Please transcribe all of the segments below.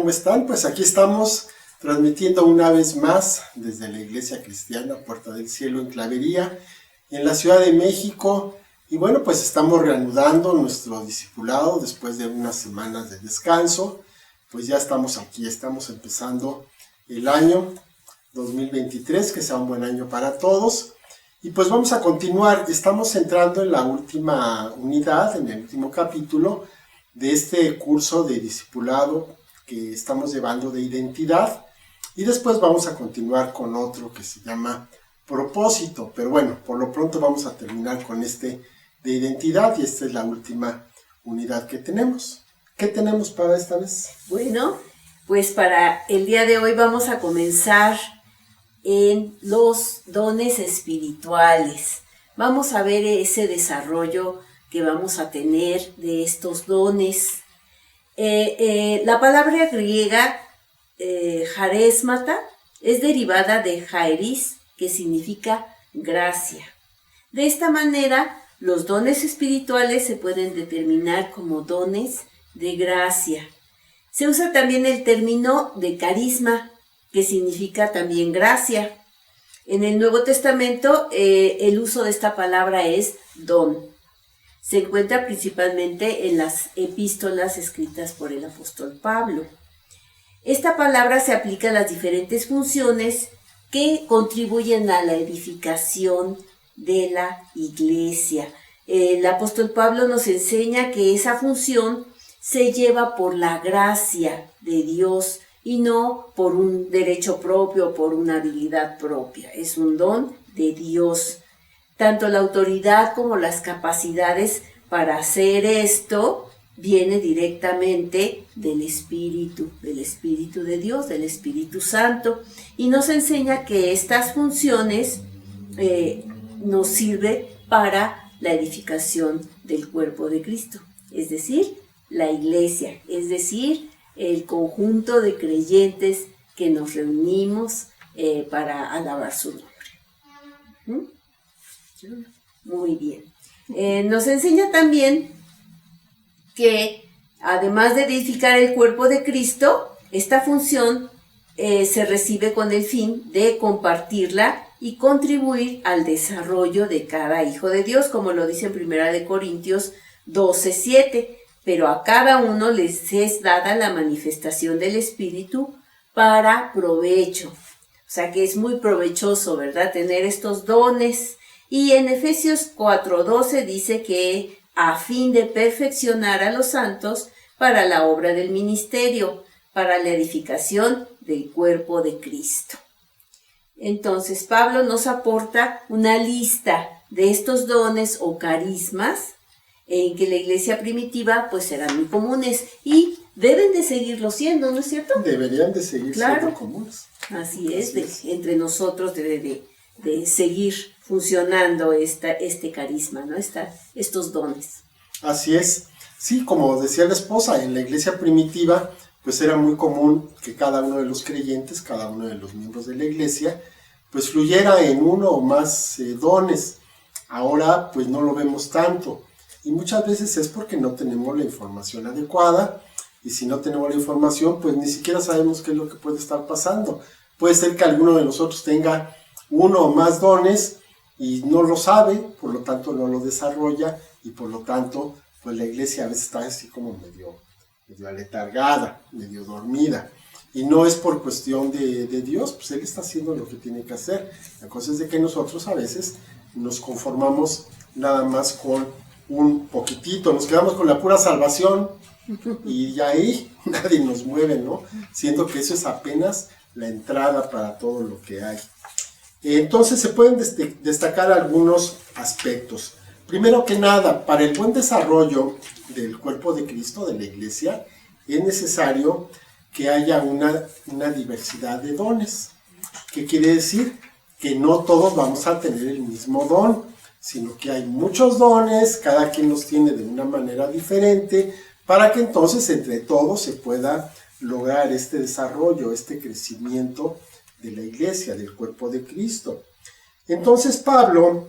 ¿cómo están? Pues aquí estamos transmitiendo una vez más desde la Iglesia Cristiana Puerta del Cielo en Clavería, en la Ciudad de México. Y bueno, pues estamos reanudando nuestro discipulado después de unas semanas de descanso. Pues ya estamos aquí, estamos empezando el año 2023, que sea un buen año para todos. Y pues vamos a continuar, estamos entrando en la última unidad, en el último capítulo de este curso de discipulado que estamos llevando de identidad. Y después vamos a continuar con otro que se llama propósito. Pero bueno, por lo pronto vamos a terminar con este de identidad y esta es la última unidad que tenemos. ¿Qué tenemos para esta vez? Bueno, pues para el día de hoy vamos a comenzar en los dones espirituales. Vamos a ver ese desarrollo que vamos a tener de estos dones. La palabra griega charismata es derivada de charis, que significa gracia. De esta manera, los dones espirituales se pueden determinar como dones de gracia. Se usa también el término de carisma, que significa también gracia. En el Nuevo Testamento, el uso de esta palabra es don. Se encuentra principalmente en las epístolas escritas por el apóstol Pablo. Esta palabra se aplica a las diferentes funciones que contribuyen a la edificación de la iglesia. El apóstol Pablo nos enseña que esa función se lleva por la gracia de Dios y no por un derecho propio, por una habilidad propia. Es un don de Dios. Tanto la autoridad como las capacidades para hacer esto viene directamente del Espíritu de Dios, del Espíritu Santo, y nos enseña que estas funciones nos sirven para la edificación del cuerpo de Cristo, es decir, la iglesia, es decir, el conjunto de creyentes que nos reunimos para alabar su nombre. Muy bien. Nos enseña también que además de edificar el cuerpo de Cristo, esta función se recibe con el fin de compartirla y contribuir al desarrollo de cada hijo de Dios, como lo dice en 1 Corintios 12:7. Pero a cada uno les es dada la manifestación del Espíritu para provecho. O sea que es muy provechoso, ¿verdad?, tener estos dones. Y en Efesios 4:12 dice que a fin de perfeccionar a los santos para la obra del ministerio, para la edificación del cuerpo de Cristo. Entonces Pablo nos aporta una lista de estos dones o carismas en que la iglesia primitiva pues eran muy comunes y deben de seguirlo siendo, ¿no es cierto? Deberían de seguir siendo comunes. Así es. Entre nosotros debe de seguir funcionando este carisma, ¿no? Estos dones. Así es. Sí, como decía la esposa, en la iglesia primitiva pues era muy común que cada uno de los creyentes, cada uno de los miembros de la iglesia, pues fluyera en uno o más dones. Ahora pues no lo vemos tanto. Y muchas veces es porque no tenemos la información adecuada, y si no tenemos la información, pues ni siquiera sabemos qué es lo que puede estar pasando. Puede ser que alguno de nosotros tenga uno o más dones y no lo sabe, por lo tanto no lo desarrolla, y por lo tanto, pues la iglesia a veces está así como medio aletargada, medio dormida. Y no es por cuestión de Dios, pues Él está haciendo lo que tiene que hacer. La cosa es de que nosotros a veces nos conformamos nada más con un poquitito, nos quedamos con la pura salvación y ahí nadie nos mueve, ¿no? Siento que eso es apenas la entrada para todo lo que hay. Entonces se pueden destacar algunos aspectos. Primero que nada, para el buen desarrollo del cuerpo de Cristo, de la iglesia, es necesario que haya una diversidad de dones. ¿Qué quiere decir? Que no todos vamos a tener el mismo don, sino que hay muchos dones, cada quien los tiene de una manera diferente, para que entonces entre todos se pueda lograr este desarrollo, este crecimiento de la iglesia, del cuerpo de Cristo. Entonces Pablo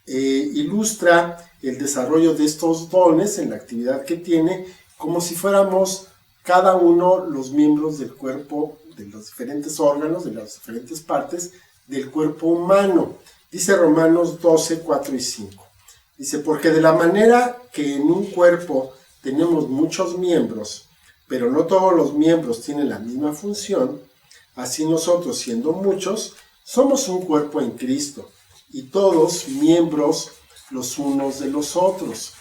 ilustra el desarrollo de estos dones en la actividad que tiene como si fuéramos cada uno los miembros del cuerpo, de los diferentes órganos, de las diferentes partes del cuerpo humano. Dice Romanos 12, 4 y 5. Dice, porque de la manera que en un cuerpo tenemos muchos miembros, pero no todos los miembros tienen la misma función, así nosotros, siendo muchos, somos un cuerpo en Cristo, y todos miembros los unos de los otros.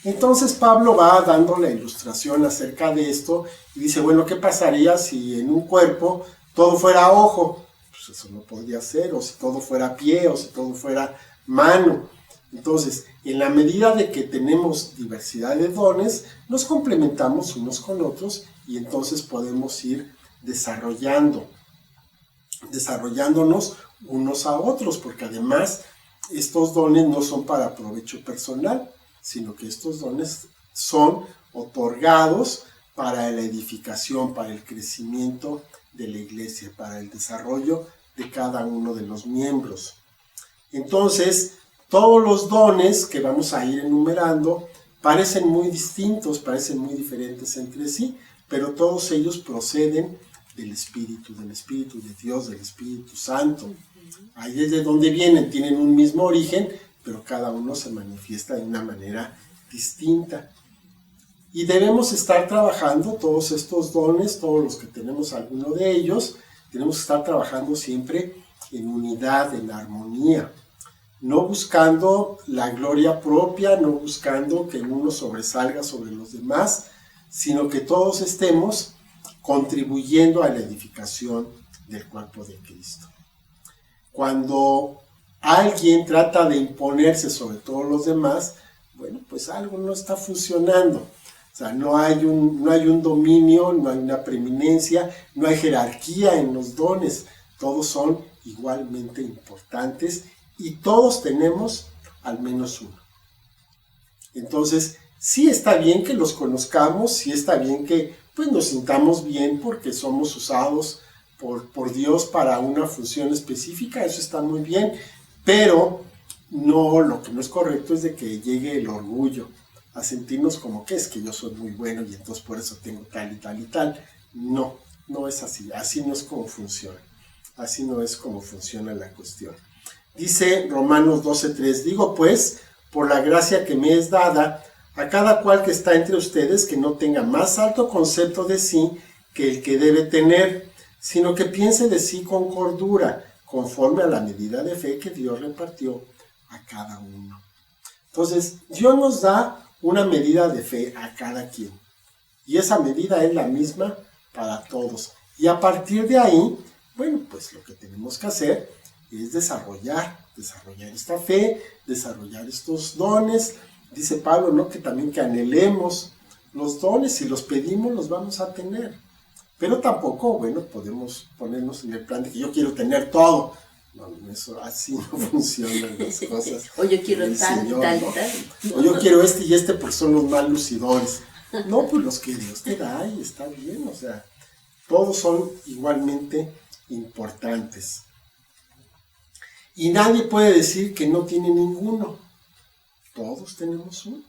Entonces Pablo va dando la ilustración acerca de esto, y dice, bueno, ¿qué pasaría si en un cuerpo todo fuera ojo? Pues eso no podría ser, o si todo fuera pie, o si todo fuera mano. Entonces, en la medida de que tenemos diversidad de dones, nos complementamos unos con otros y entonces podemos ir desarrollándonos unos a otros, porque además estos dones no son para provecho personal, sino que estos dones son otorgados para la edificación, para el crecimiento de la iglesia, para el desarrollo de cada uno de los miembros. Entonces, todos los dones que vamos a ir enumerando parecen muy distintos, parecen muy diferentes entre sí, pero todos ellos proceden del Espíritu de Dios, del Espíritu Santo. Ahí es de donde vienen, tienen un mismo origen, pero cada uno se manifiesta de una manera distinta. Y debemos estar trabajando todos estos dones, todos los que tenemos alguno de ellos, tenemos que estar trabajando siempre en unidad, en armonía. No buscando la gloria propia, no buscando que uno sobresalga sobre los demás, sino que todos estemos contribuyendo a la edificación del cuerpo de Cristo. Cuando alguien trata de imponerse sobre todos los demás, bueno, pues algo no está funcionando. O sea, no hay un dominio, no hay una preeminencia, no hay jerarquía en los dones. Todos son igualmente importantes y todos tenemos al menos uno. Entonces, sí está bien que los conozcamos, sí está bien que pues, nos sintamos bien porque somos usados por Dios para una función específica, eso está muy bien, pero no, lo que no es correcto es de que llegue el orgullo a sentirnos como que es que yo soy muy bueno y entonces por eso tengo tal y tal y tal. No, no es así, así no es como funciona, así no es como funciona la cuestión. Dice Romanos 12:3, digo pues, por la gracia que me es dada, a cada cual que está entre ustedes que no tenga más alto concepto de sí que el que debe tener, sino que piense de sí con cordura, conforme a la medida de fe que Dios repartió a cada uno. Entonces, Dios nos da una medida de fe a cada quien, y esa medida es la misma para todos. Y a partir de ahí, bueno, pues lo que tenemos que hacer es desarrollar esta fe, desarrollar estos dones. Dice Pablo, ¿no? Que también que anhelemos los dones, si los pedimos los vamos a tener. Pero tampoco, bueno, podemos ponernos en el plan de que yo quiero tener todo. No, eso así no funcionan las cosas. O yo quiero tal, Señor, tal, ¿no? tal. O yo quiero este y este porque son los más lucidores. No, pues los que Dios te da y está bien, o sea, todos son igualmente importantes. Y nadie puede decir que no tiene ninguno. Todos tenemos uno,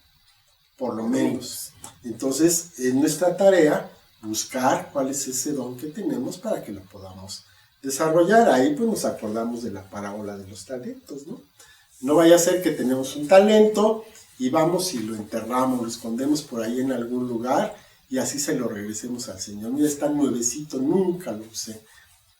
por lo menos. Entonces, es nuestra tarea buscar cuál es ese don que tenemos para que lo podamos desarrollar. Ahí pues nos acordamos de la parábola de los talentos, ¿no? No vaya a ser que tenemos un talento y vamos y lo enterramos, lo escondemos por ahí en algún lugar y así se lo regresemos al Señor. Mira, está nuevecito, nunca lo usé.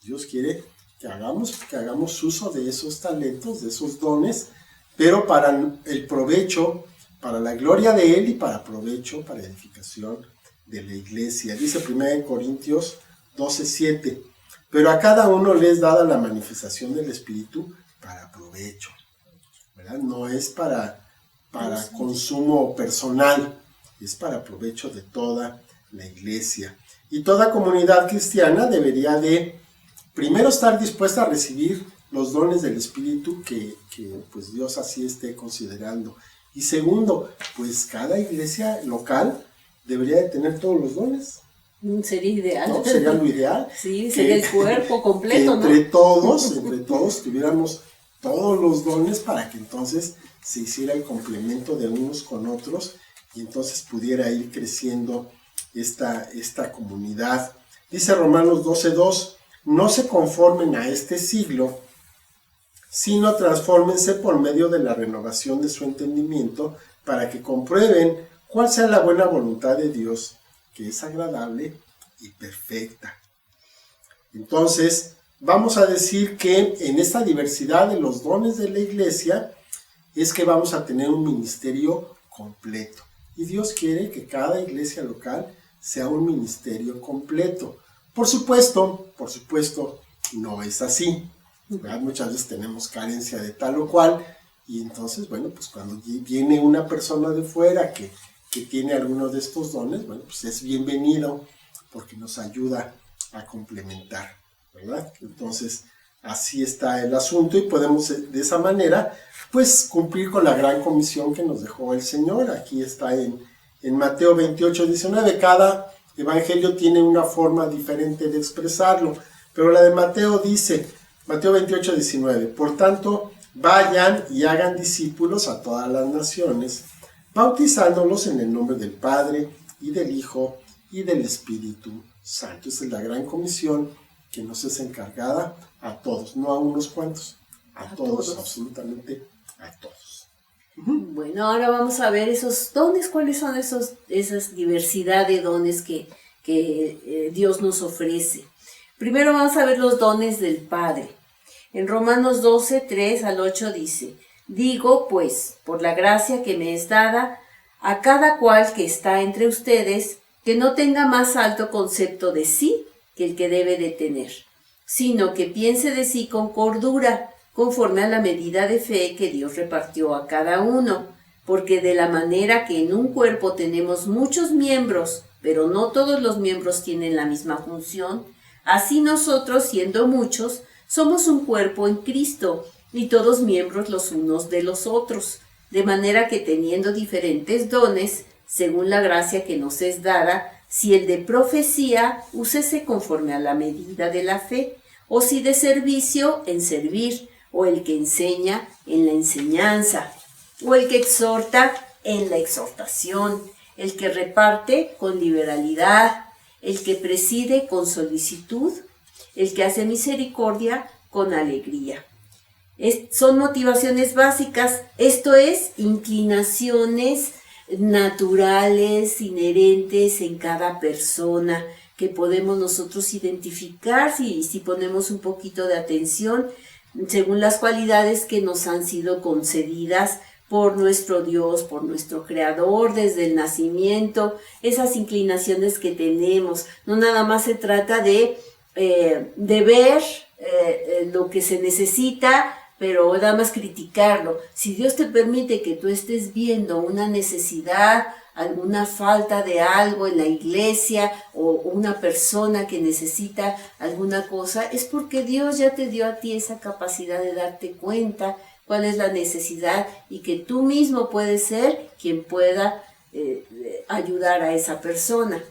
Dios quiere que hagamos uso de esos talentos, de esos dones, pero para el provecho, para la gloria de Él y para provecho, para edificación de la iglesia. Dice 1 Corintios 12:7, pero a cada uno le es dada la manifestación del Espíritu para provecho, ¿verdad? No es para consumo personal, es para provecho de toda la iglesia. Y toda comunidad cristiana debería de primero estar dispuesta a recibir los dones del Espíritu que pues Dios así esté considerando. Y segundo, pues cada iglesia local debería de tener todos los dones. Sería ideal. ¿No? Sería lo ideal. Sí, sería el cuerpo completo, ¿no? Entre todos tuviéramos todos los dones para que entonces se hiciera el complemento de unos con otros y entonces pudiera ir creciendo esta comunidad. Dice Romanos 12:2, no se conformen a este siglo, sino transfórmense por medio de la renovación de su entendimiento, para que comprueben cuál sea la buena voluntad de Dios, que es agradable y perfecta. Entonces, vamos a decir que en esta diversidad de los dones de la iglesia, es que vamos a tener un ministerio completo. Y Dios quiere que cada iglesia local sea un ministerio completo. Por supuesto, no es así, ¿verdad? Muchas veces tenemos carencia de tal o cual, y entonces, bueno, pues cuando viene una persona de fuera que tiene alguno de estos dones, bueno, pues es bienvenido porque nos ayuda a complementar, ¿verdad? Entonces, así está el asunto y podemos de esa manera, pues, cumplir con la gran comisión que nos dejó el Señor. Aquí está en Mateo 28:19, cada evangelio tiene una forma diferente de expresarlo, pero la de Mateo dice, Mateo 28:19, por tanto, vayan y hagan discípulos a todas las naciones, bautizándolos en el nombre del Padre, y del Hijo, y del Espíritu Santo. Esa es la gran comisión que nos es encargada a todos, no a unos cuantos, a todos, absolutamente a todos. Bueno, ahora vamos a ver esos dones, cuáles son esas diversidad de dones que Dios nos ofrece. Primero vamos a ver los dones del Padre. En Romanos 12:3-8 dice, digo pues, por la gracia que me es dada, a cada cual que está entre ustedes, que no tenga más alto concepto de sí que el que debe de tener, sino que piense de sí con cordura, conforme a la medida de fe que Dios repartió a cada uno, porque de la manera que en un cuerpo tenemos muchos miembros, pero no todos los miembros tienen la misma función, así nosotros, siendo muchos, somos un cuerpo en Cristo, y todos miembros los unos de los otros, de manera que teniendo diferentes dones, según la gracia que nos es dada, si el de profecía, úsese conforme a la medida de la fe, o si de servicio, en servir, o el que enseña, en la enseñanza, o el que exhorta, en la exhortación, el que reparte, con liberalidad, el que preside, con solicitud, el que hace misericordia, con alegría. Son motivaciones básicas, esto es, inclinaciones naturales, inherentes en cada persona, que podemos nosotros identificar si ponemos un poquito de atención, según las cualidades que nos han sido concedidas por nuestro Dios, por nuestro Creador desde el nacimiento, esas inclinaciones que tenemos. No nada más se trata de ver lo que se necesita, pero nada más criticarlo. Si Dios te permite que tú estés viendo una necesidad, alguna falta de algo en la iglesia o una persona que necesita alguna cosa, es porque Dios ya te dio a ti esa capacidad de darte cuenta cuál es la necesidad y que tú mismo puedes ser quien pueda ayudar a esa persona,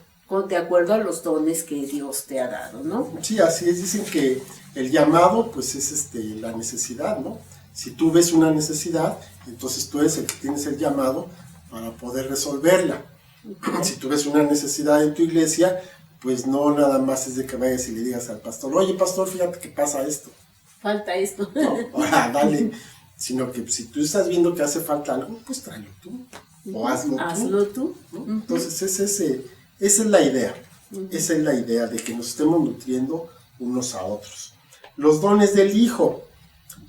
de acuerdo a los dones que Dios te ha dado, ¿no? Sí, así es. Dicen que el llamado, pues, es la necesidad, ¿no? Si tú ves una necesidad, entonces tú eres el que tienes el llamado para poder resolverla. Si tú ves una necesidad en tu iglesia, pues no nada más es de que vayas y le digas al pastor, oye, pastor, fíjate que pasa esto. Falta esto. No, ahora dale. Sino que si tú estás viendo que hace falta algo, pues tráelo tú. O hazlo tú. ¿No? Entonces esa es la idea. Esa es la idea de que nos estemos nutriendo unos a otros. Los dones del Hijo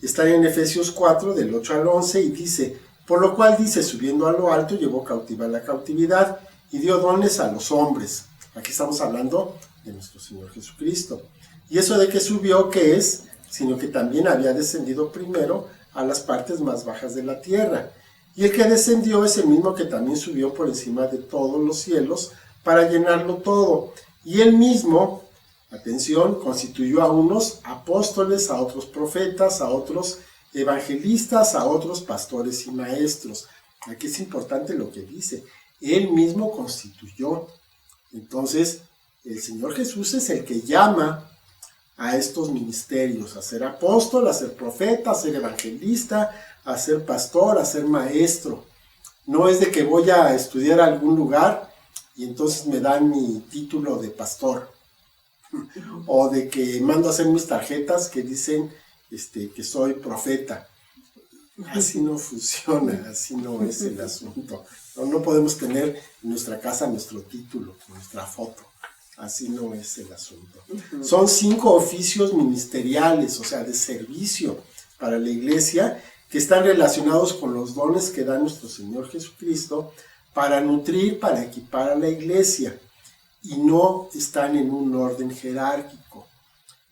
están en Efesios 4, del 8 al 11, y dice, por lo cual dice, subiendo a lo alto, llevó cautiva la cautividad y dio dones a los hombres. Aquí estamos hablando de nuestro Señor Jesucristo. Y eso de que subió, ¿qué es? Sino que también había descendido primero a las partes más bajas de la tierra. Y el que descendió es el mismo que también subió por encima de todos los cielos para llenarlo todo. Y él mismo, atención, constituyó a unos apóstoles, a otros profetas, a otros evangelistas, a otros pastores y maestros. Aquí es importante lo que dice. Él mismo constituyó. Entonces, el Señor Jesús es el que llama a estos ministerios, a ser apóstol, a ser profeta, a ser evangelista, a ser pastor, a ser maestro. No es de que voy a estudiar a algún lugar y entonces me dan mi título de pastor, o de que mando a hacer mis tarjetas que dicen que soy profeta. Así no funciona, así no es el asunto. No podemos tener en nuestra casa nuestro título, nuestra foto. Así no es el asunto. Son 5 oficios ministeriales, o sea, de servicio para la iglesia, que están relacionados con los dones que da nuestro Señor Jesucristo para nutrir, para equipar a la iglesia. Y no están en un orden jerárquico.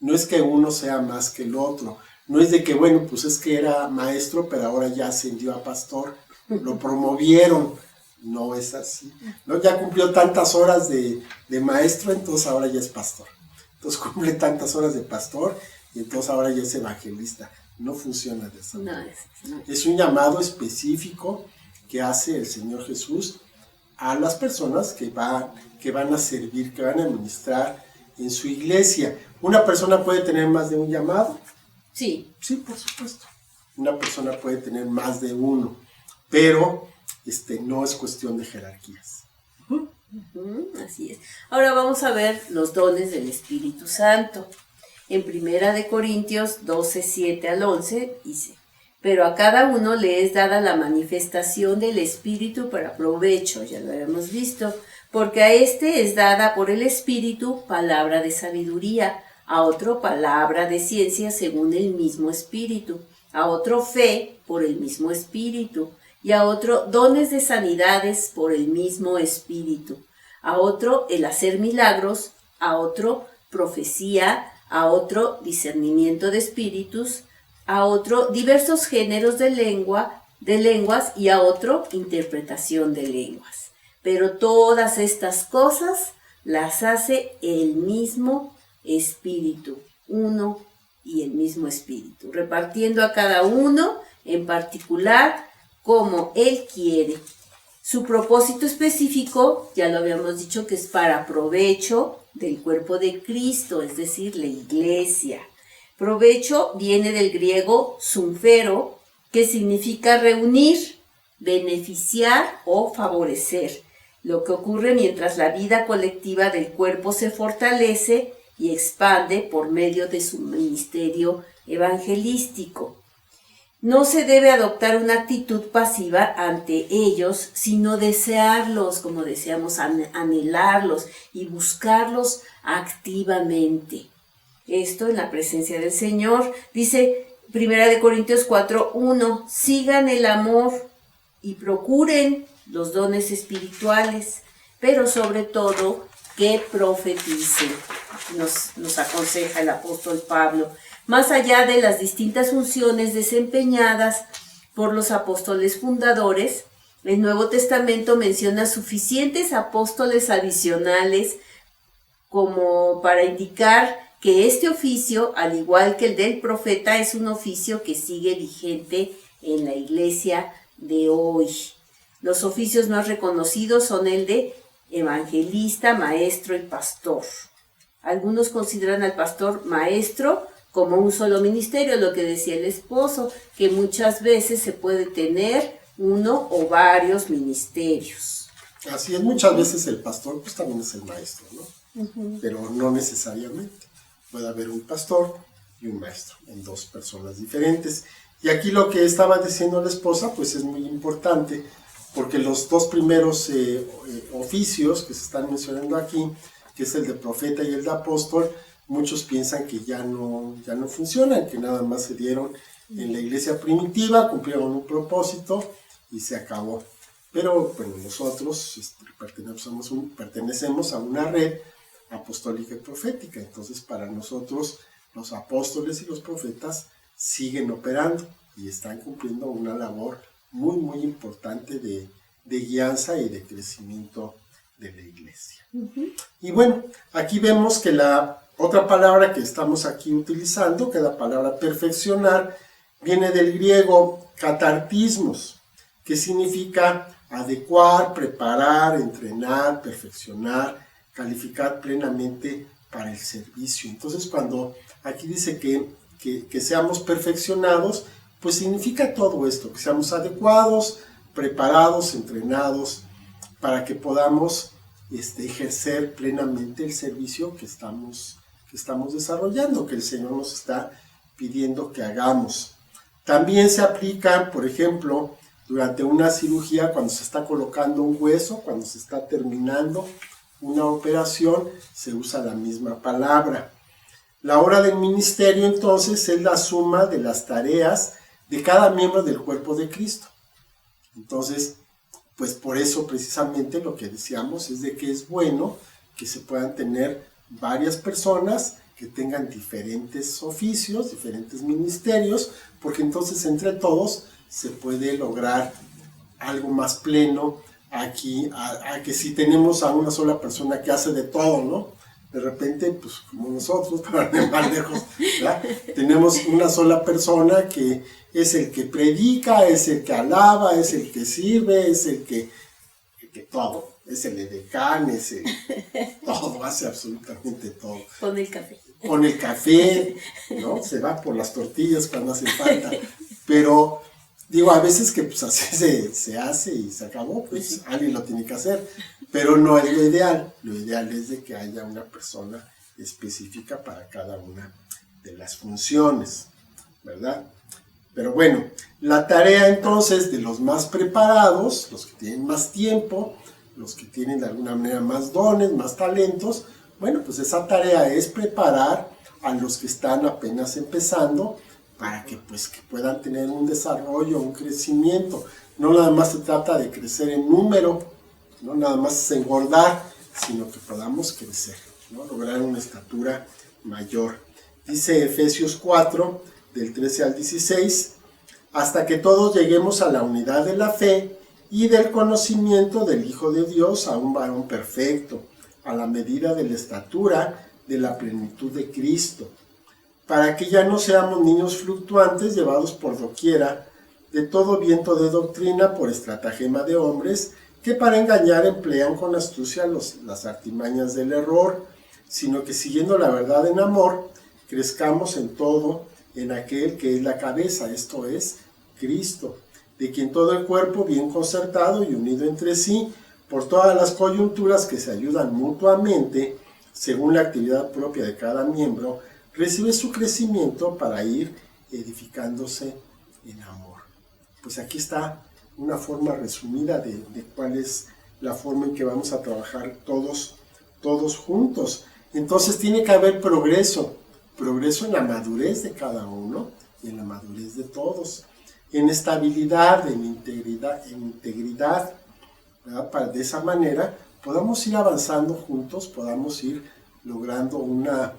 No es que uno sea más que el otro. No es de que, bueno, pues es que era maestro, pero ahora ya ascendió a pastor. Lo promovieron. No es así. ¿No? Ya cumplió tantas horas de maestro, entonces ahora ya es pastor. Entonces cumple tantas horas de pastor y entonces ahora ya es evangelista. No funciona de esa manera. Es un llamado específico que hace el Señor Jesús a las personas que van a servir, que van a ministrar en su iglesia. ¿Una persona puede tener más de un llamado? Sí. Sí, por supuesto. Una persona puede tener más de uno, pero no es cuestión de jerarquías. Así es. Ahora vamos a ver los dones del Espíritu Santo. En 1 Corintios 12, 7 al 11 dice: pero a cada uno le es dada la manifestación del Espíritu para provecho, ya lo habíamos visto, porque a este es dada por el Espíritu palabra de sabiduría, a otro palabra de ciencia según el mismo Espíritu, a otro fe por el mismo Espíritu, y a otro dones de sanidades por el mismo Espíritu, a otro el hacer milagros, a otro profecía, a otro discernimiento de espíritus, a otro diversos géneros de lenguas y a otro interpretación de lenguas. Pero todas estas cosas las hace el mismo Espíritu, uno y el mismo Espíritu, repartiendo a cada uno en particular como Él quiere. Su propósito específico, ya lo habíamos dicho, que es para provecho del cuerpo de Cristo, es decir, la iglesia. Provecho viene del griego sunfero, que significa reunir, beneficiar o favorecer, lo que ocurre mientras la vida colectiva del cuerpo se fortalece y expande por medio de su ministerio evangelístico. No se debe adoptar una actitud pasiva ante ellos, sino desearlos, como decíamos, anhelarlos y buscarlos activamente. Esto en la presencia del Señor. Dice 1 Corintios 4:1, sigan el amor y procuren los dones espirituales, pero sobre todo que profeticen. Nos aconseja el apóstol Pablo. Más allá de las distintas funciones desempeñadas por los apóstoles fundadores, el Nuevo Testamento menciona suficientes apóstoles adicionales como para indicar que este oficio, al igual que el del profeta, es un oficio que sigue vigente en la iglesia de hoy. Los oficios más reconocidos son el de evangelista, maestro y pastor. Algunos consideran al pastor maestro como un solo ministerio, lo que decía el esposo, que muchas veces se puede tener uno o varios ministerios. Así es, muchas veces el pastor pues también es el maestro, ¿no? Pero no necesariamente. Puede haber un pastor y un maestro en dos personas diferentes. Y aquí lo que estaba diciendo la esposa pues es muy importante, porque los dos primeros oficios que se están mencionando aquí, que es el de profeta y el de apóstol, muchos piensan que ya no funcionan, que nada más se dieron en la iglesia primitiva, cumplieron un propósito y se acabó. Pero bueno, nosotros pertenecemos a una red apostólica y profética, entonces para nosotros los apóstoles y los profetas siguen operando y están cumpliendo una labor muy muy importante de guianza y de crecimiento de la iglesia. Y bueno, aquí vemos que la otra palabra que estamos aquí utilizando, que es la palabra perfeccionar, viene del griego katartismos, que significa adecuar, preparar, entrenar, perfeccionar, calificar plenamente para el servicio. Entonces, cuando aquí dice que seamos perfeccionados, pues significa todo esto, que seamos adecuados, preparados, entrenados, para que podamos ejercer plenamente el servicio que estamos desarrollando, que el Señor nos está pidiendo que hagamos. También se aplica, por ejemplo, durante una cirugía, cuando se está colocando un hueso, cuando se está terminando una operación, se usa la misma palabra. La obra del ministerio, entonces, es la suma de las tareas de cada miembro del cuerpo de Cristo. Entonces, pues por eso precisamente lo que decíamos es de que es bueno que se puedan tener varias personas que tengan diferentes oficios, diferentes ministerios, porque entonces entre todos se puede lograr algo más pleno aquí, a que si tenemos a una sola persona que hace de todo, ¿no? De repente, pues como nosotros, para ir más lejos, ¿verdad? Tenemos una sola persona que es el que predica, es el que alaba, es el que sirve, es el que todo, es el edecán, es el todo, hace absolutamente todo. Pone el café. Pone el café, ¿no? Se va por las tortillas cuando hace falta, pero digo, a veces que pues así se hace y se acabó, pues alguien lo tiene que hacer, pero no es lo ideal es de que haya una persona específica para cada una de las funciones, ¿verdad? Pero bueno, la tarea entonces de los más preparados, los que tienen más tiempo, los que tienen de alguna manera más dones, más talentos, bueno, pues esa tarea es preparar a los que están apenas empezando para que puedan tener un desarrollo, un crecimiento. No nada más se trata de crecer en número, no nada más es engordar, sino que podamos crecer, ¿no? Lograr una estatura mayor. Dice Efesios 4, del 13 al 16, hasta que todos lleguemos a la unidad de la fe y del conocimiento del Hijo de Dios, a un varón perfecto, a la medida de la estatura de la plenitud de Cristo, para que ya no seamos niños fluctuantes llevados por doquiera de todo viento de doctrina por estratagema de hombres que para engañar emplean con astucia las artimañas del error, sino que siguiendo la verdad en amor, crezcamos en todo en aquel que es la cabeza, esto es, Cristo, de quien todo el cuerpo bien concertado y unido entre sí, por todas las coyunturas que se ayudan mutuamente, según la actividad propia de cada miembro, recibe su crecimiento para ir edificándose en amor. Pues aquí está una forma resumida de cuál es la forma en que vamos a trabajar todos juntos. Entonces tiene que haber progreso en la madurez de cada uno y en la madurez de todos, en estabilidad, en integridad, ¿verdad? Para de esa manera podamos ir avanzando juntos, podamos ir logrando una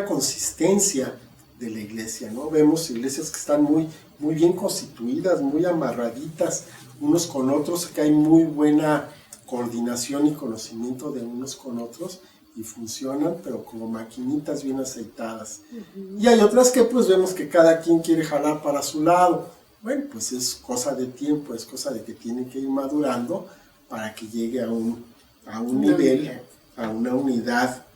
consistencia de la iglesia, ¿no? Vemos iglesias que están muy bien constituidas, muy amarraditas unos con otros, que hay muy buena coordinación y conocimiento de unos con otros y funcionan, pero como maquinitas bien aceitadas. Y hay otras que pues vemos que cada quien quiere jalar para su lado. Bueno, pues es cosa de tiempo, es cosa de que tienen que ir madurando para que llegue a un nivel, a una unidad,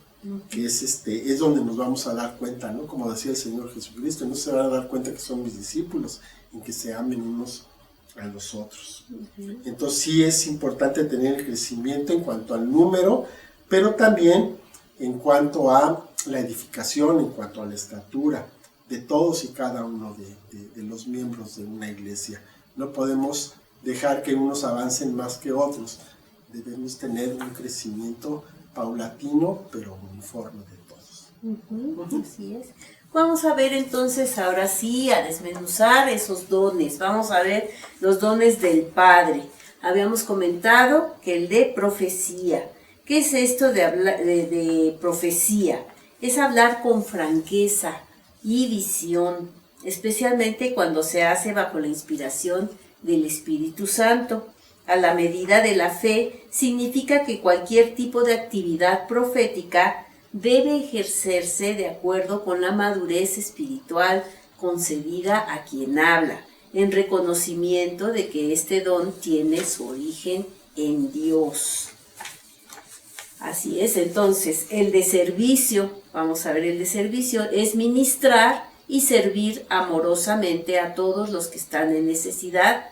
que es donde nos vamos a dar cuenta, ¿no? Como decía el Señor Jesucristo, no se van a dar cuenta que son mis discípulos, en que se amen unos a los otros. Entonces sí es importante tener el crecimiento en cuanto al número, pero también en cuanto a la edificación, en cuanto a la estatura de todos y cada uno de los miembros de una iglesia. No podemos dejar que unos avancen más que otros. Debemos tener un crecimiento paulatino, pero uniforme de todos. Así es. Vamos a ver entonces, ahora sí, a desmenuzar esos dones. Vamos a ver los dones del Padre. Habíamos comentado que el de profecía. ¿Qué es esto de profecía? Es hablar con franqueza y visión, especialmente cuando se hace bajo la inspiración del Espíritu Santo. A la medida de la fe significa que cualquier tipo de actividad profética debe ejercerse de acuerdo con la madurez espiritual concedida a quien habla, en reconocimiento de que este don tiene su origen en Dios. Así es, entonces, el de servicio, vamos a ver, el de servicio es ministrar y servir amorosamente a todos los que están en necesidad.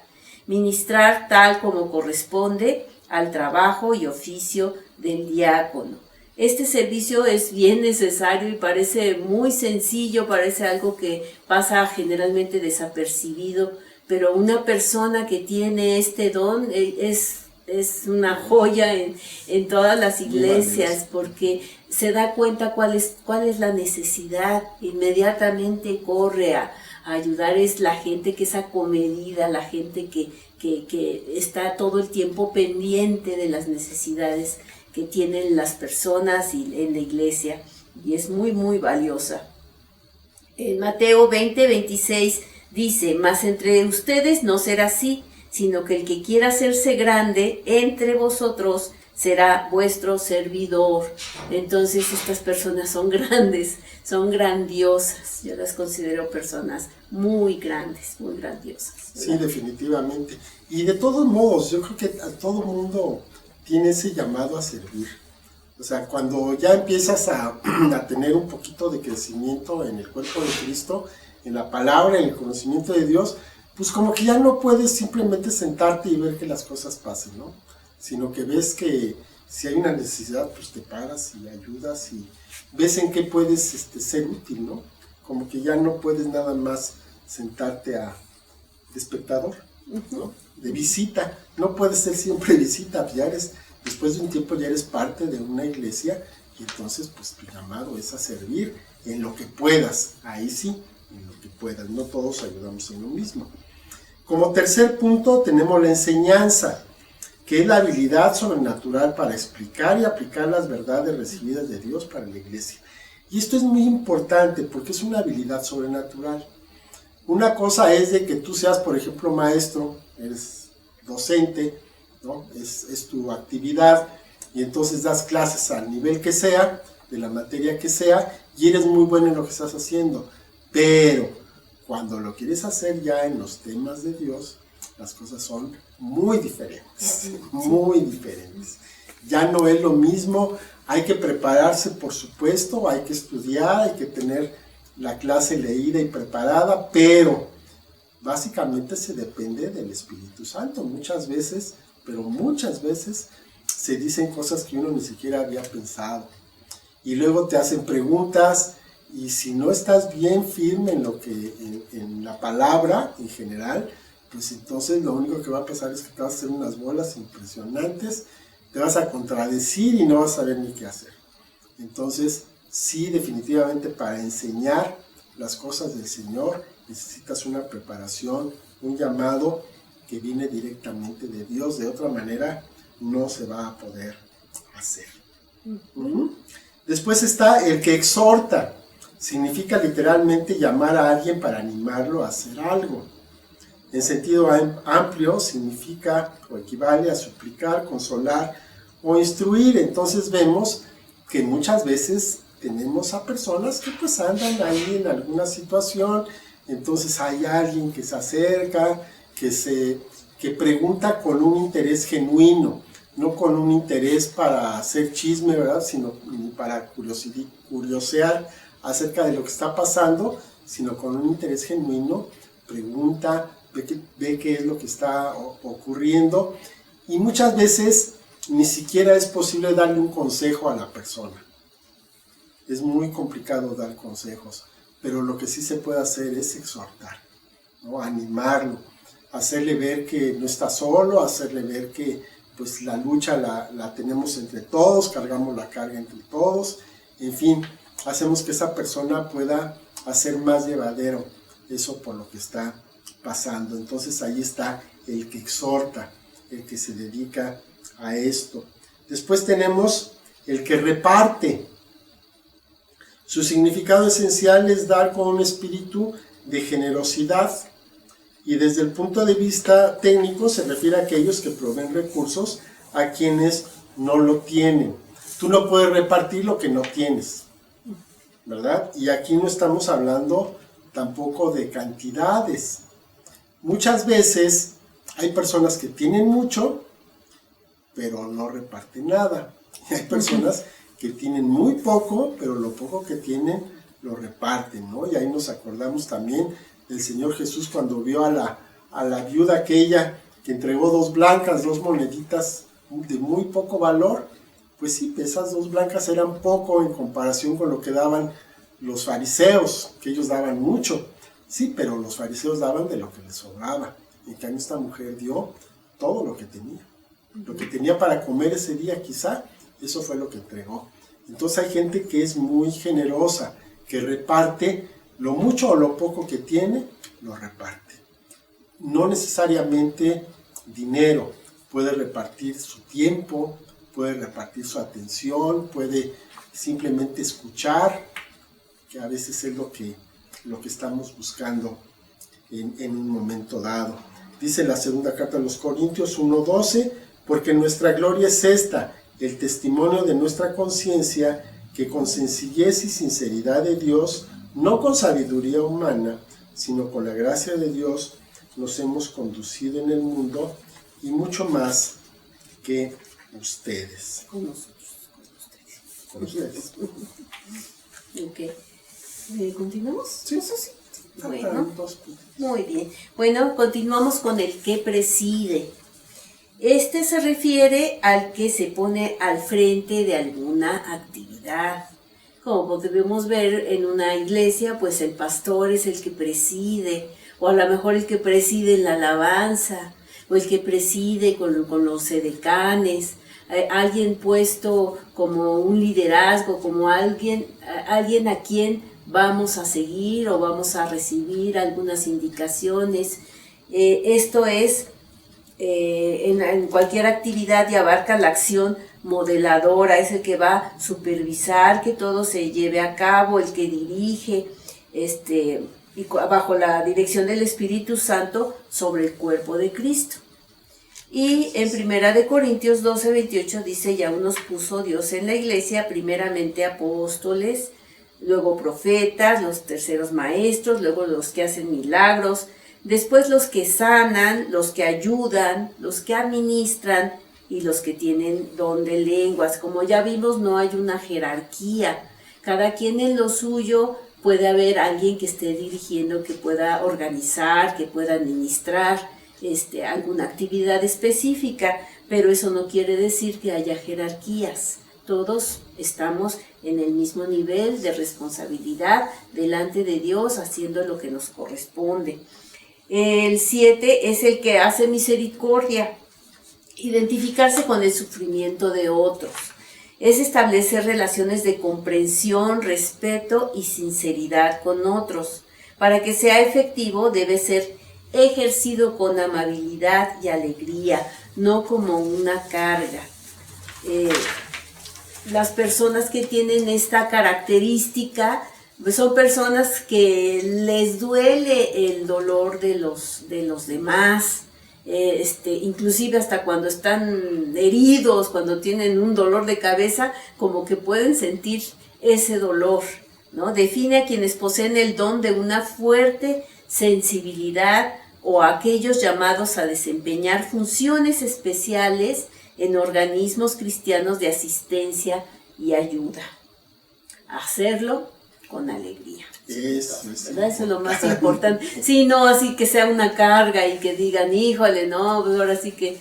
Ministrar tal como corresponde al trabajo y oficio del diácono. Este servicio es bien necesario y parece muy sencillo, parece algo que pasa generalmente desapercibido, pero una persona que tiene este don es una joya en todas las iglesias, porque se da cuenta cuál es la necesidad, inmediatamente corre a ayudar. Es la gente que es acomedida, la gente que está todo el tiempo pendiente de las necesidades que tienen las personas y en la iglesia, y es muy, muy valiosa. En Mateo 20:26 dice: mas entre ustedes no será así, sino que el que quiera hacerse grande entre vosotros será vuestro servidor. Entonces estas personas son grandes, son grandiosas. Yo las considero personas muy grandes, muy grandiosas, ¿verdad? Sí, definitivamente. Y de todos modos, yo creo que a todo mundo tiene ese llamado a servir. O sea, cuando ya empiezas a tener un poquito de crecimiento en el cuerpo de Cristo, en la palabra, en el conocimiento de Dios, pues como que ya no puedes simplemente sentarte y ver que las cosas pasen, ¿no? Sino que ves que si hay una necesidad, pues te paras y ayudas y ves en qué puedes ser útil, ¿no? Como que ya no puedes nada más sentarte de espectador, ¿no? De visita. No puedes ser siempre visita, ya después de un tiempo ya eres parte de una iglesia y entonces pues tu llamado es a servir en lo que puedas, ahí sí, en lo que puedas, no todos ayudamos en lo mismo. Como tercer punto tenemos la enseñanza, que es la habilidad sobrenatural para explicar y aplicar las verdades recibidas de Dios para la iglesia. Y esto es muy importante porque es una habilidad sobrenatural. Una cosa es de que tú seas, por ejemplo, maestro, eres docente, ¿no? Es tu actividad y entonces das clases al nivel que sea, de la materia que sea, y eres muy bueno en lo que estás haciendo. Pero cuando lo quieres hacer ya en los temas de Dios, las cosas son muy diferentes, muy diferentes. Ya no es lo mismo, hay que prepararse, por supuesto, hay que estudiar, hay que tener la clase leída y preparada, pero básicamente se depende del Espíritu Santo. Muchas veces se dicen cosas que uno ni siquiera había pensado. Y luego te hacen preguntas, y si no estás bien firme en la palabra en general, pues entonces lo único que va a pasar es que te vas a hacer unas bolas impresionantes, te vas a contradecir y no vas a saber ni qué hacer. Entonces, sí, definitivamente para enseñar las cosas del Señor necesitas una preparación, un llamado que viene directamente de Dios. De otra manera no se va a poder hacer. Después está el que exhorta. Significa literalmente llamar a alguien para animarlo a hacer algo. En sentido amplio significa o equivale a suplicar, consolar o instruir. Entonces vemos que muchas veces tenemos a personas que pues andan ahí en alguna situación, entonces hay alguien que se acerca, que pregunta con un interés genuino, no con un interés para hacer chisme, ¿verdad? Sino para curiosear acerca de lo que está pasando, sino con un interés genuino, pregunta, ve qué es lo que está ocurriendo, y muchas veces ni siquiera es posible darle un consejo a la persona. Es muy complicado dar consejos, pero lo que sí se puede hacer es exhortar, ¿no? Animarlo, hacerle ver que no está solo, hacerle ver que pues la lucha la tenemos entre todos, cargamos la carga entre todos, en fin, hacemos que esa persona pueda hacer más llevadero eso por lo que está pasando. Entonces ahí está el que exhorta, el que se dedica a esto. Después tenemos el que reparte. Su significado esencial es dar con un espíritu de generosidad, y desde el punto de vista técnico se refiere a aquellos que proveen recursos a quienes no lo tienen. Tú no puedes repartir lo que no tienes, ¿verdad? Y aquí no estamos hablando tampoco de cantidades. Muchas veces hay personas que tienen mucho, pero no reparten nada. Y hay personas que tienen muy poco, pero lo poco que tienen lo reparten, ¿no? Y ahí nos acordamos también del Señor Jesús cuando vio a la viuda aquella que entregó 2 moneditas de muy poco valor, pues sí, esas 2 blancas eran poco en comparación con lo que daban los fariseos, que ellos daban mucho, sí, pero los fariseos daban de lo que les sobraba. En cambio esta mujer dio todo lo que tenía para comer ese día quizá, eso fue lo que entregó. Entonces hay gente que es muy generosa, que reparte lo mucho o lo poco que tiene, lo reparte. No necesariamente dinero, puede repartir su tiempo, puede repartir su atención, puede simplemente escuchar, que a veces es lo que estamos buscando en un momento dado. Dice la segunda carta a los Corintios 1:12, porque nuestra gloria es esta, el testimonio de nuestra conciencia, que con sencillez y sinceridad de Dios, no con sabiduría humana, sino con la gracia de Dios, nos hemos conducido en el mundo y mucho más que ustedes. Con nosotros, Con ustedes. Ok. ¿Continuamos? Sí. Eso sí. Bueno, 2 puntos. muy bien. Bueno, continuamos con el que preside. Este se refiere al que se pone al frente de alguna actividad. Como podemos ver en una iglesia, pues el pastor es el que preside, o a lo mejor el que preside en la alabanza, o el que preside con los edecanes, alguien puesto como un liderazgo, como alguien a quien vamos a seguir o vamos a recibir algunas indicaciones. Esto es en cualquier actividad y abarca la acción modeladora, es el que va a supervisar que todo se lleve a cabo, el que dirige, y bajo la dirección del Espíritu Santo sobre el cuerpo de Cristo. Y en 1 Corintios 12:28 dice, ya nos puso Dios en la iglesia, primeramente apóstoles, luego profetas, los terceros maestros, luego los que hacen milagros, después los que sanan, los que ayudan, los que administran y los que tienen don de lenguas. Como ya vimos, no hay una jerarquía. Cada quien en lo suyo. Puede haber alguien que esté dirigiendo, que pueda organizar, que pueda administrar alguna actividad específica, pero eso no quiere decir que haya jerarquías. Todos estamos en el mismo nivel de responsabilidad delante de Dios, haciendo lo que nos corresponde. El 7 es el que hace misericordia, identificarse con el sufrimiento de otros. Es establecer relaciones de comprensión, respeto y sinceridad con otros. Para que sea efectivo debe ser ejercido con amabilidad y alegría, no como una carga. Las personas que tienen esta característica son personas que les duele el dolor de los demás. Inclusive hasta cuando están heridos, cuando tienen un dolor de cabeza, como que pueden sentir ese dolor, ¿no? Define a quienes poseen el don de una fuerte sensibilidad o a aquellos llamados a desempeñar funciones especiales en organismos cristianos de asistencia y ayuda. Hacerlo con alegría. Eso es lo más importante. Sí, no así que sea una carga y que digan, híjole, no, pues ahora sí que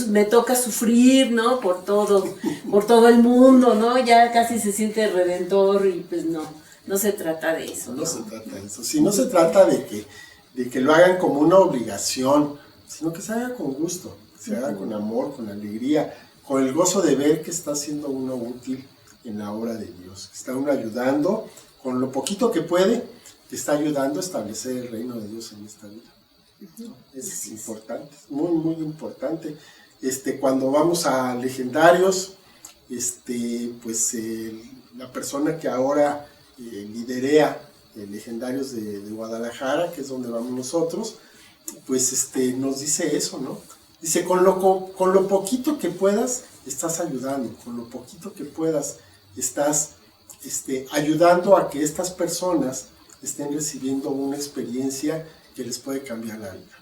me toca sufrir, ¿no? Por todo el mundo, ¿no? Ya casi se siente redentor y pues no se trata de eso. No se trata de eso. Sí, no se trata de que lo hagan como una obligación, sino que se haga con gusto, se haga con amor, con alegría, con el gozo de ver que está siendo uno útil en la obra de Dios. Está uno ayudando, con lo poquito que puede, te está ayudando a establecer el reino de Dios en esta vida. ¿No? Es importante, es muy, muy importante. Cuando vamos a legendarios, pues la persona que ahora liderea legendarios de Guadalajara, que es donde vamos nosotros, pues nos dice eso, ¿no? Dice, con lo poquito que puedas, estás ayudando, con lo poquito que puedas, estás ayudando a que estas personas estén recibiendo una experiencia que les puede cambiar la vida.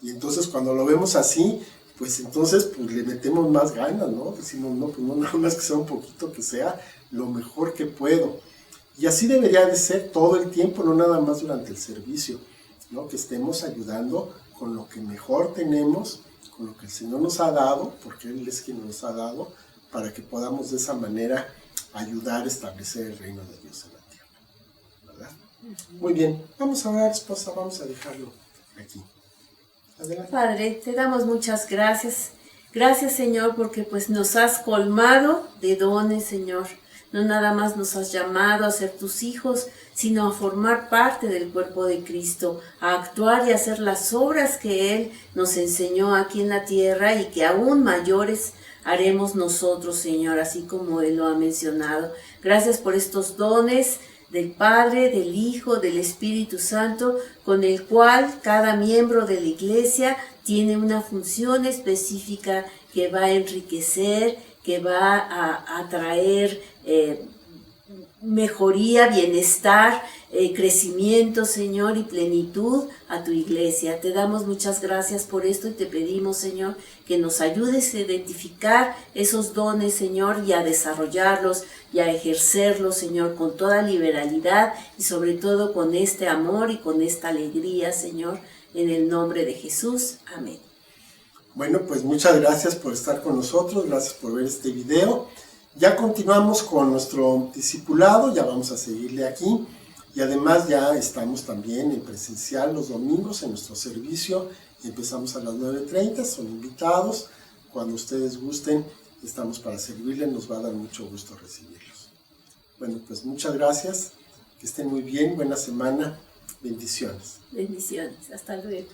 Y entonces cuando lo vemos así, pues entonces pues, le metemos más ganas, ¿no? Decimos, no, pues no nada más que sea un poquito, que sea lo mejor que puedo. Y así debería de ser todo el tiempo, no nada más durante el servicio, ¿no? Que estemos ayudando con lo que mejor tenemos, con lo que el Señor nos ha dado, porque Él es quien nos ha dado, para que podamos de esa manera ayudar a establecer el reino de Dios en la tierra, ¿verdad? Muy bien, vamos a orar, esposa, vamos a dejarlo aquí. Adelante. Padre, te damos muchas gracias. Gracias, Señor, porque pues nos has colmado de dones, Señor. No nada más nos has llamado a ser tus hijos, sino a formar parte del cuerpo de Cristo, a actuar y hacer las obras que Él nos enseñó aquí en la tierra y que aún mayores haremos nosotros, Señor, así como Él lo ha mencionado. Gracias por estos dones del Padre, del Hijo, del Espíritu Santo, con el cual cada miembro de la Iglesia tiene una función específica que va a enriquecer, que va a traer mejoría, bienestar, crecimiento, Señor, y plenitud a tu iglesia. Te damos muchas gracias por esto y te pedimos, Señor, que nos ayudes a identificar esos dones, Señor, y a desarrollarlos y a ejercerlos, Señor, con toda liberalidad y sobre todo con este amor y con esta alegría, Señor, en el nombre de Jesús. Amén. Bueno, pues muchas gracias por estar con nosotros, gracias por ver este video. Ya continuamos con nuestro discipulado, ya vamos a seguirle aquí y además ya estamos también en presencial los domingos en nuestro servicio. Empezamos a las 9:30, son invitados. Cuando ustedes gusten, estamos para servirles, nos va a dar mucho gusto recibirlos. Bueno, pues muchas gracias, que estén muy bien, buena semana, bendiciones. Bendiciones, hasta luego.